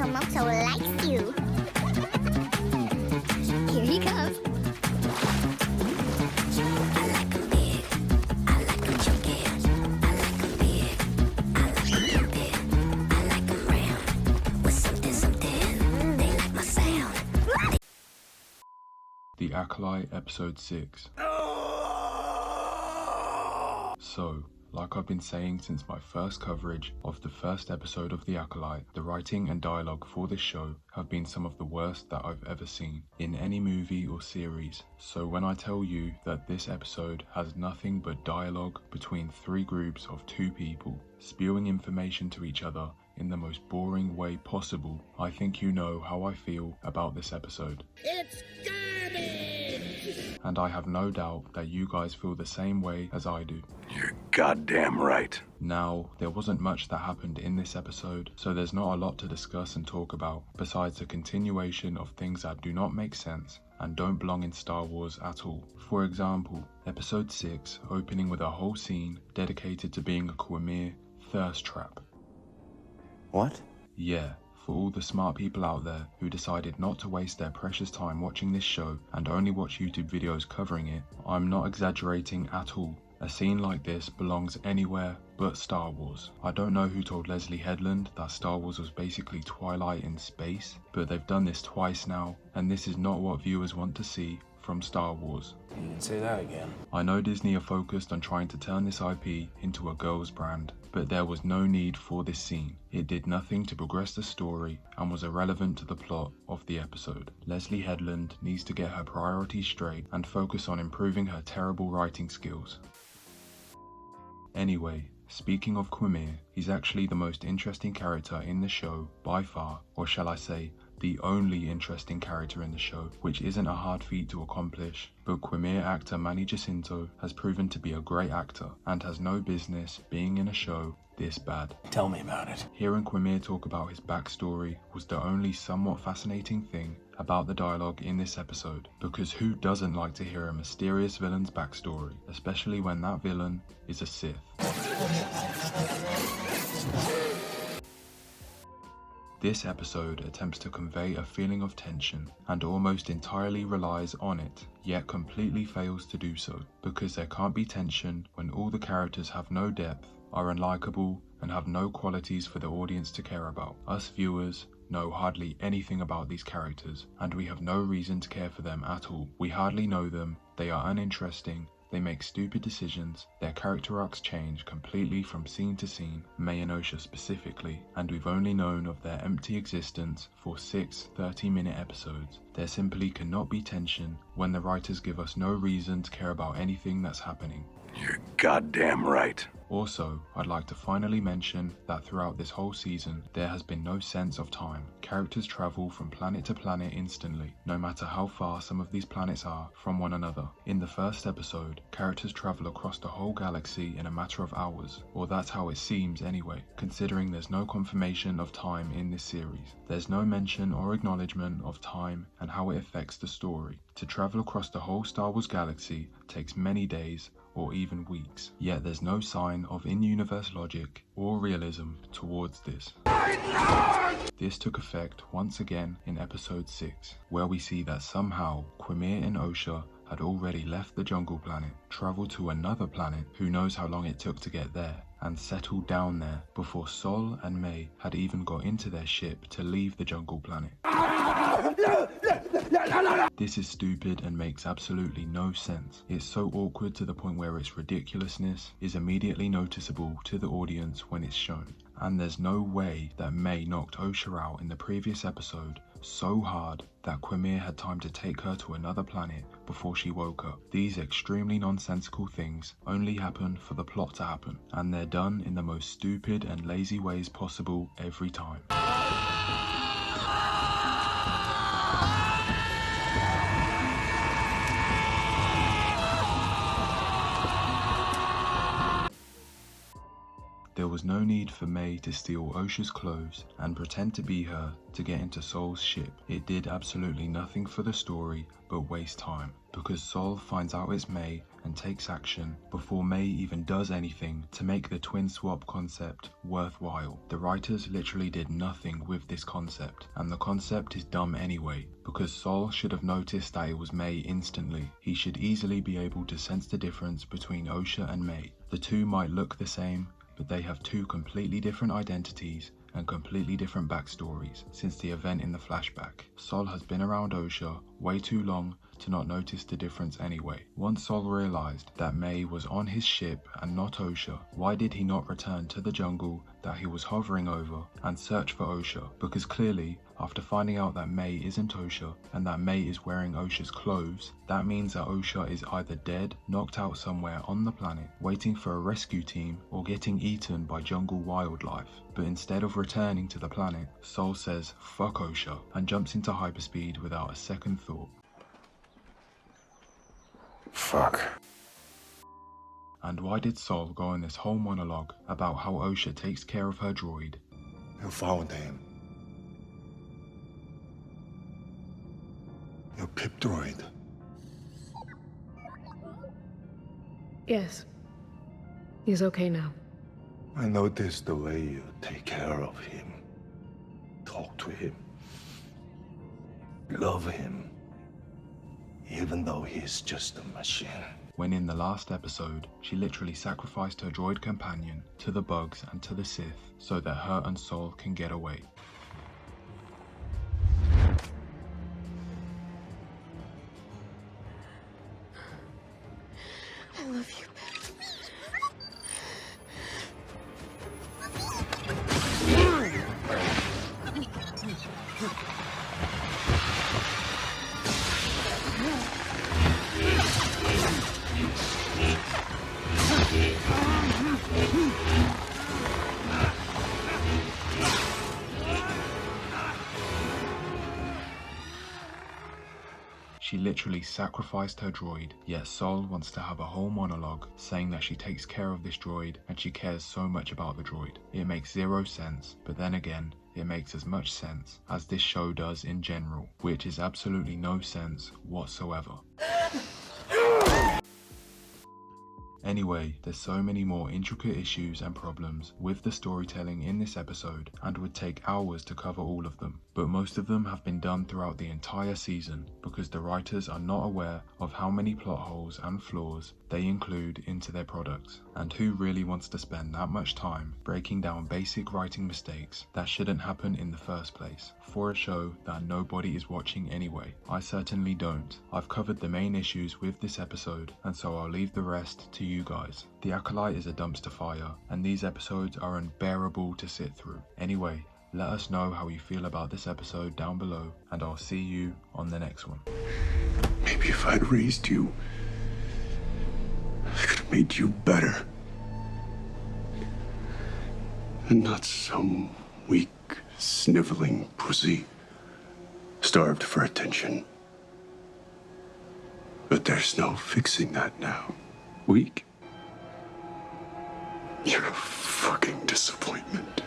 Moto likes you. Here he comes. I like 'em big. I like 'em chunky. I like 'em big. I like 'em big. I like 'em round. With something. They like my sound. The Acolyte, Episode 6. So, like I've been saying since my first coverage of the first episode of The Acolyte, the writing and dialogue for this show have been some of the worst that I've ever seen in any movie or series. So when I tell you that this episode has nothing but dialogue between three groups of two people, spewing information to each other in the most boring way possible, I think you know how I feel about this episode. It's garbage! And I have no doubt that you guys feel the same way as I do. You're goddamn right. Now, there wasn't much that happened in this episode, so there's not a lot to discuss and talk about, besides a continuation of things that do not make sense and don't belong in Star Wars at all. For example, Episode 6 opening with a whole scene dedicated to being a Quimir thirst trap. What? Yeah, for all the smart people out there who decided not to waste their precious time watching this show and only watch YouTube videos covering it, I'm not exaggerating at all. A scene like this belongs anywhere but Star Wars. I don't know who told Leslie Headland that Star Wars was basically Twilight in space, but they've done this twice now, and this is not what viewers want to see from Star Wars. You can say that again. I know Disney are focused on trying to turn this IP into a girl's brand, but there was no need for this scene. It did nothing to progress the story and was irrelevant to the plot of the episode. Leslie Headland needs to get her priorities straight and focus on improving her terrible writing skills. Anyway, speaking of Quimir, he's actually the most interesting character in the show by far, or shall I say, the only interesting character in the show, which isn't a hard feat to accomplish, but Quimir actor Manny Jacinto has proven to be a great actor and has no business being in a show this bad. Tell me about it. Hearing Quimir talk about his backstory was the only somewhat fascinating thing about the dialogue in this episode, because who doesn't like to hear a mysterious villain's backstory, especially when that villain is a Sith. This episode attempts to convey a feeling of tension and almost entirely relies on it, yet completely fails to do so, because there can't be tension when all the characters have no depth, are unlikable, and have no qualities for the audience to care about. Us viewers know hardly anything about these characters, and we have no reason to care for them at all. We hardly know them, they are uninteresting, they make stupid decisions, their character arcs change completely from scene to scene, May and Osha specifically, and we've only known of their empty existence for 6 30-minute episodes. There simply cannot be tension when the writers give us no reason to care about anything that's happening. You're goddamn right. Also, I'd like to finally mention that throughout this whole season, there has been no sense of time. Characters travel from planet to planet instantly, no matter how far some of these planets are from one another. In the first episode, characters travel across the whole galaxy in a matter of hours, or that's how it seems anyway, considering there's no confirmation of time in this series. There's no mention or acknowledgement of time and how it affects the story. To travel across the whole Star Wars galaxy takes many days, or even weeks, yet there's no sign of in-universe logic or realism towards this. This took effect once again in episode 6, where we see that somehow Quimir and Osha had already left the jungle planet, travelled to another planet, who knows how long it took to get there, and settled down there before Sol and May had even got into their ship to leave the jungle planet. This is stupid and makes absolutely no sense. It's so awkward to the point where its ridiculousness is immediately noticeable to the audience when it's shown. And there's no way that May knocked Osha out in the previous episode so hard that Quimir had time to take her to another planet before she woke up. These extremely nonsensical things only happen for the plot to happen, and they're done in the most stupid and lazy ways possible every time. There was no need for May to steal Osha's clothes and pretend to be her to get into Sol's ship. It did absolutely nothing for the story but waste time, because Sol finds out it's May and takes action before May even does anything to make the twin swap concept worthwhile. The writers literally did nothing with this concept, and the concept is dumb anyway, because Sol should have noticed that it was May instantly. He should easily be able to sense the difference between Osha and May. The two might look the same, but they have two completely different identities and completely different backstories since the event in the flashback. Sol has been around Osha way too long to not notice the difference anyway. Once Sol realized that May was on his ship and not Osha, why did he not return to the jungle that he was hovering over and search for Osha? Because clearly, after finding out that May isn't Osha and that May is wearing Osha's clothes, that means that Osha is either dead, knocked out somewhere on the planet, waiting for a rescue team, or getting eaten by jungle wildlife. But instead of returning to the planet, Sol says fuck Osha and jumps into hyperspeed without a second thought. Fuck. And why did Sol go on this whole monologue about how Osha takes care of her droid? You found him. Your pip droid. Yes. He's okay now. I noticed the way you take care of him. Talk to him. Love him. Even though he's just a machine. When in the last episode, she literally sacrificed her droid companion to the bugs and to the Sith so that her and Sol can get away. I love you, She literally sacrificed her droid, yet Sol wants to have a whole monologue saying that she takes care of this droid and she cares so much about the droid. It makes zero sense, but then again, it makes as much sense as this show does in general, which is absolutely no sense whatsoever. Anyway, there's so many more intricate issues and problems with the storytelling in this episode and would take hours to cover all of them, but most of them have been done throughout the entire season because the writers are not aware of how many plot holes and flaws they include into their products, and who really wants to spend that much time breaking down basic writing mistakes that shouldn't happen in the first place for a show that nobody is watching anyway. I certainly don't. I've covered the main issues with this episode, and so I'll leave the rest to you guys. The Acolyte is a dumpster fire, and these episodes are unbearable to sit through. Anyway, let us know how you feel about this episode down below, and I'll see you on the next one. Maybe if I'd raised you, I could have made you better. And not some weak, sniveling pussy, starved for attention. But there's no fixing that now. Weak? You're a fucking disappointment.